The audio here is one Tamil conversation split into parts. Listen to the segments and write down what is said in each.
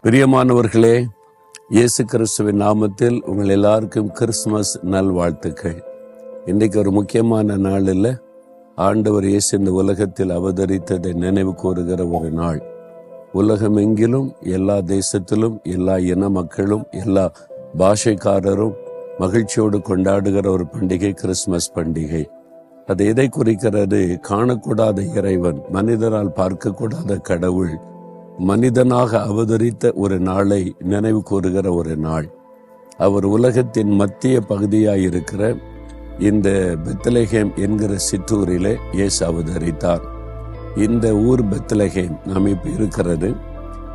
பிரியமானவர்களே, இயேசு கிறிஸ்துவின் நாமத்தில் உங்கள் எல்லாருக்கும் கிறிஸ்துமஸ் நல்வாழ்த்துக்கள். இன்றைக்கு ஒரு முக்கியமான நாள் இல்லை, ஆண்டவர் இயேசு இந்த உலகத்தில் அவதரித்ததை நினைவு கூறுகிற ஒரு நாள். உலகமெங்கிலும் எல்லா தேசத்திலும் எல்லா இன மக்களும் எல்லா பாஷைக்காரரும் மகிழ்ச்சியோடு கொண்டாடுகிற ஒரு பண்டிகை கிறிஸ்துமஸ் பண்டிகை. அது எதை குறிக்கிறது? காணக்கூடாத இறைவன், மனிதரால் பார்க்கக்கூடாத கடவுள் மனிதனாக அவதரித்த ஒரு நாளை நினைவு கூறுகிற ஒரு நாள். அவர் உலகத்தின் மத்திய பகுதியாயிருக்கிற இந்த பெத்லகேம் என்கிற சிற்றூரிலே இயேசு அவதரித்தார். இந்த ஊர் பெத்லகேம் நாம் இப்ப இருக்கிறது.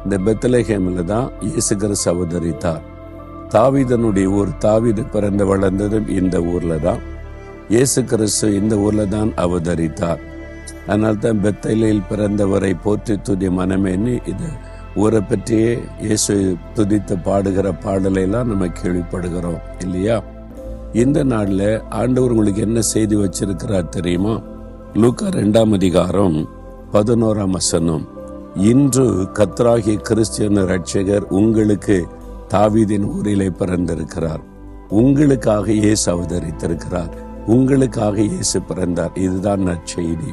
இந்த பெத்லகேம்ல தான் இயேசு கிறிஸ்து அவதரித்தார். தாவீதனுடைய ஊர், தாவீது பிறந்து வளர்ந்ததும் இந்த ஊர்ல தான். இயேசு கிறிஸ்து இந்த ஊர்ல தான் அவதரித்தார். அதனால்தான் பெத்தேலில் பிறந்தவரை போற்றி துதி மனமேன்னு இது ஊரை பற்றியே இயேசு துதித்து பாடுகிற பாடலையெல்லாம் நம்ம கேள்விப்படுகிறோம் இல்லையா? இந்த நாள்ல ஆண்டவர் உங்களுக்கு என்ன செய்தி வச்சிருக்கிறார் தெரியுமா? லூக்கா 2ஆம் அதிகாரம் 11ஆம் வசனம். இன்று கர்த்தராகிய கிறிஸ்து ரட்சகர் உங்களுக்கு தாவீதின் ஊரிலே பிறந்திருக்கிறார். உங்களுக்காக இயேசு அவதரித்திருக்கிறார். உங்களுக்காக இயேசு பிறந்தார். இதுதான் நற்செய்தி.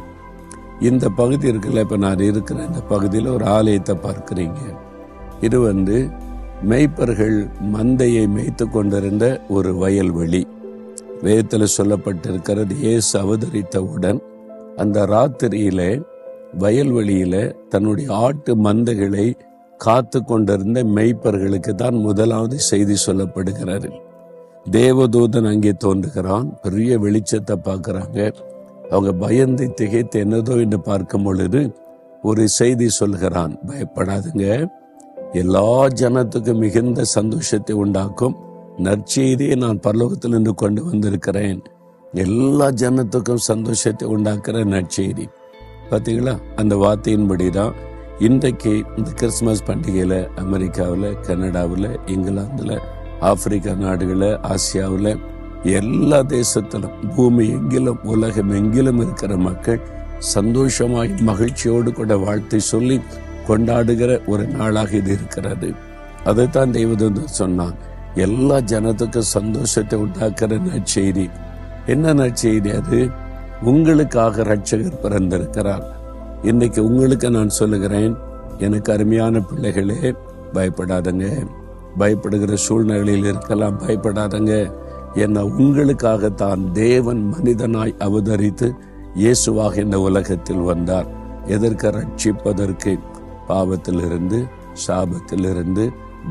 இந்த பகுதி இருக்குல்ல, இப்ப நான் இருக்கிற இந்த பகுதியில் ஒரு ஆலயத்தை பார்க்கிறீங்க. இது மேய்ப்பர்கள் மந்தையை மேய்த்து கொண்டிருந்த ஒரு வயல்வெளி. வேதத்தில் சொல்லப்பட்டிருக்கிறது, இயேசு அவதரித்தவுடன் அந்த ராத்திரியில வயல்வெளியில தன்னுடைய ஆட்டு மந்தைகளை காத்து கொண்டிருந்த மேய்ப்பர்களுக்கு தான் முதலாவது செய்தி சொல்லப்படுகிறது. தேவதூதன் அங்கே தோன்றுகிறான். பெரிய வெளிச்சத்தை பார்க்கிறாங்க. அவங்க பயந்து திகைத்து என்னதோ என்று பார்க்கும் பொழுது ஒரு செய்தி சொல்கிறான், பயப்படாதுங்க, எல்லா ஜனத்துக்கும் மிகுந்த சந்தோஷத்தை உண்டாக்கும் நற்செய்தியை நான் பரலோகத்திலிருந்து கொண்டு வந்திருக்கிறேன். எல்லா ஜனத்துக்கும் சந்தோஷத்தை உண்டாக்குற நற்செய்தி. பார்த்தீங்களா? அந்த வார்த்தையின்படிதான் இன்றைக்கு இந்த கிறிஸ்துமஸ் பண்டிகையில அமெரிக்காவில், கனடாவில், இங்கிலாந்துல, ஆப்பிரிக்கா நாடுகளில், ஆசியாவில், எல்லா தேசத்திலும், பூமி எங்கிலும், உலகம் எங்கிலும் இருக்கிற மக்கள் சந்தோஷமாய் மகிழ்ச்சியோடு கூட வாழ்த்தை சொல்லி கொண்டாடுகிற ஒரு நாளாக இது இருக்கிறது. அதைத்தான் தேவதூதன் சொன்னான், எல்லா ஜனத்துக்கும் சந்தோஷத்தை உண்டாக்குற நற்செய்தி. என்ன நற்செய்தி அது? உங்களுக்காக ரட்சகர் பிறந்திருக்கிறார். இன்னைக்கு உங்களுக்கு நான் சொல்லுகிறேன், எனக்கு அருமையான பிள்ளைகளே, பயப்படாதங்க. பயப்படுகிற சூழ்நிலையில் இருக்கலாம், பயப்படாதங்க. என்ன, உங்களுக்காகத்தான் தேவன் மனிதனாய் அவதரித்து இயேசுவாக இந்த உலகத்தில் வந்தார். எதற்கு? ரட்சிப்பதற்கு. பாவத்திலிருந்து, சாபத்திலிருந்து,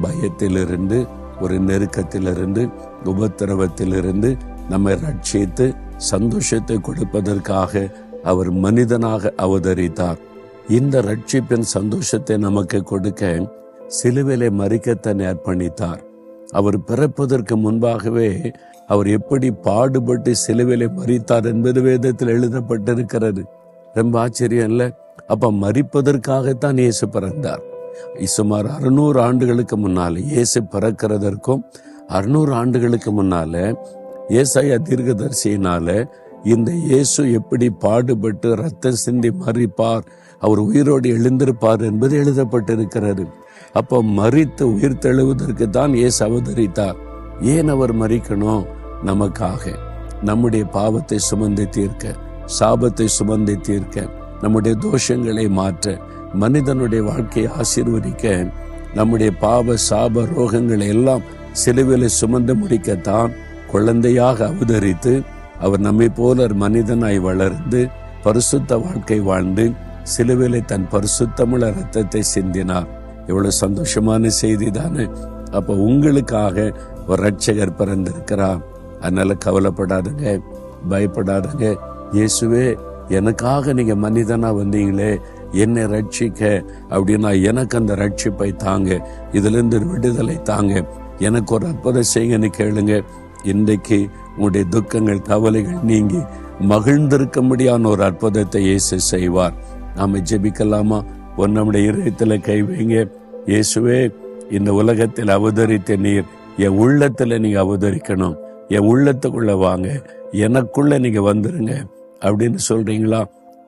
பயத்திலிருந்து, ஒரு நெருக்கத்திலிருந்து, உபத்திரவத்திலிருந்து நம்மை ரட்சித்து சந்தோஷத்தை கொடுப்பதற்காக அவர் மனிதனாக அவதரித்தார். இந்த ரட்சிப்பின் சந்தோஷத்தை நமக்கு கொடுக்க சிலுவையிலே மரிக்க தன்னை அர்ப்பணித்தார். அவர் பிறப்பதற்கு முன்பாகவே அவர் எப்படி பாடுபட்டு சிலுவையிலே மரித்தார் என்பது வேதத்தில் எழுதப்பட்டிருக்கிறது. ரொம்ப ஆச்சரியம் இல்ல? அப்ப மரிப்பதற்காகத்தான் இயேசு பிறந்தார். சுமார் 600 ஆண்டுகளுக்கு முன்னால இயேசு பிறக்கிறதற்கும் 600 ஆண்டுகளுக்கு முன்னால ஏசாயா தீர்க்கதரிசியினால இந்த இயேசு எப்படி பாடுபட்டு ரத்தம் சிந்தி மரிப்பார், அவர் உயிரோடு எழுந்திருப்பார் என்பது எழுதப்பட்டிருக்கிறது. அப்போ மரித்து உயிர் தெழுவதற்கு தான் இயேசு அவதரித்தார். ஏன் அவர் மரிக்கணும்? நமக்காக, நம்முடைய பாவத்தை சுமந்து தீர்க்க, சாபத்தை சுமந்து தீர்க்க, நம்முடைய தோஷங்களை மாற்ற, மனிதனுடைய வாழ்க்கையை ஆசீர்வதிக்க, நம்முடைய பாவ சாப ரோகங்களை எல்லாம் சிலுவையில சுமந்து முடிக்கத்தான் குழந்தையாக அவதரித்து அவர் நம்மை போல மனிதனாய் வளர்ந்து பரிசுத்த வாழ்க்கை வாழ்ந்து சிலுவையில தன் பரிசுத்தமுள்ள ரத்தத்தை சிந்தினார். எவ்வளவு சந்தோஷமான செய்தி தானே! அப்ப உங்களுக்காக ஒரு ரட்சகர் பிறந்திருக்கிறார். அதனால கவலைப்படாதுங்க, பயப்படாதுங்க. இயேசுவே, எனக்காக நீங்க மனிதனா வந்தீங்களே, என்னை ரட்சிக்க அப்படின்னா எனக்கு அந்த ரட்சிப்பை தாங்க, இதுல இருந்து விடுதலை தாங்க, எனக்கு ஒரு அற்புதம் செய்யுங்கன்னு கேளுங்க. இன்றைக்கு உங்களுடைய துக்கங்கள், கவலைகள் நீங்கி மகிழ்ந்திருக்க முடியாத ஒரு அற்புதத்தை இயேசு செய்வார். நாம ஜெபிக்கலாமா? நம்முடைய இதயத்துல கை வைங்க. இயேசுவே, இந்த உலகத்தில் அவதரித்த நீர் என் உள்ளத்துல நீங்க அவதரிக்கணும். என் உள்ளத்துக்குள்ள வாங்க, எனக்குள்ள நீங்க வந்துருங்க அப்படின்னு சொல்றீங்களா?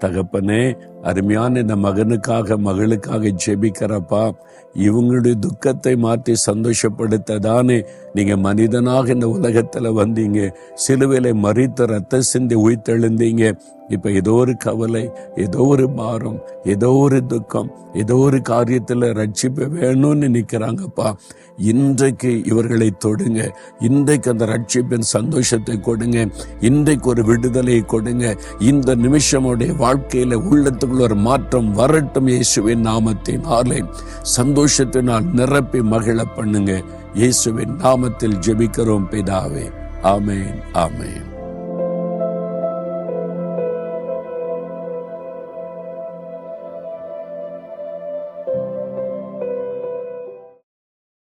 தகப்பனே, அருமையான இந்த மகனுக்காக மகளுக்காக ஜெபிக்கிறப்பா. இவங்களுடைய துக்கத்தை மாற்றி சந்தோஷப்படுத்ததானே நீங்க மனிதனாக இந்த உலகத்துல வந்தீங்க. சிலுவையில மரித்து ரத்த சிந்தி உயிர்த்தெழுந்தீங்க. இப்ப ஏதோ ஒரு கவலை, ஏதோ ஒரு பாரம், ஏதோ ஒரு துக்கம், ஏதோ ஒரு காரியத்துல ரட்சிப்பு வேணும்னு நிக்கிறாங்கப்பா. இன்றைக்கு இவர்களை தொடுங்க. இன்றைக்கு அந்த ரட்சிப்பின் சந்தோஷத்தை கொடுங்க. இன்றைக்கு ஒரு விடுதலை கொடுங்க. இந்த நிமிஷமுடைய வாழ்க்கையில உள்ளத்துக்குள்ள ஒரு மாற்றம் வரட்டும். இயேசுவின் நாமத்தினாலே சந்தோஷத்தினால் நிரப்பி மகிழ பண்ணுங்க. இயேசுவின் நாமத்தில் ஜெபிக்கிறோம் பிதாவே. ஆமென், ஆமென்.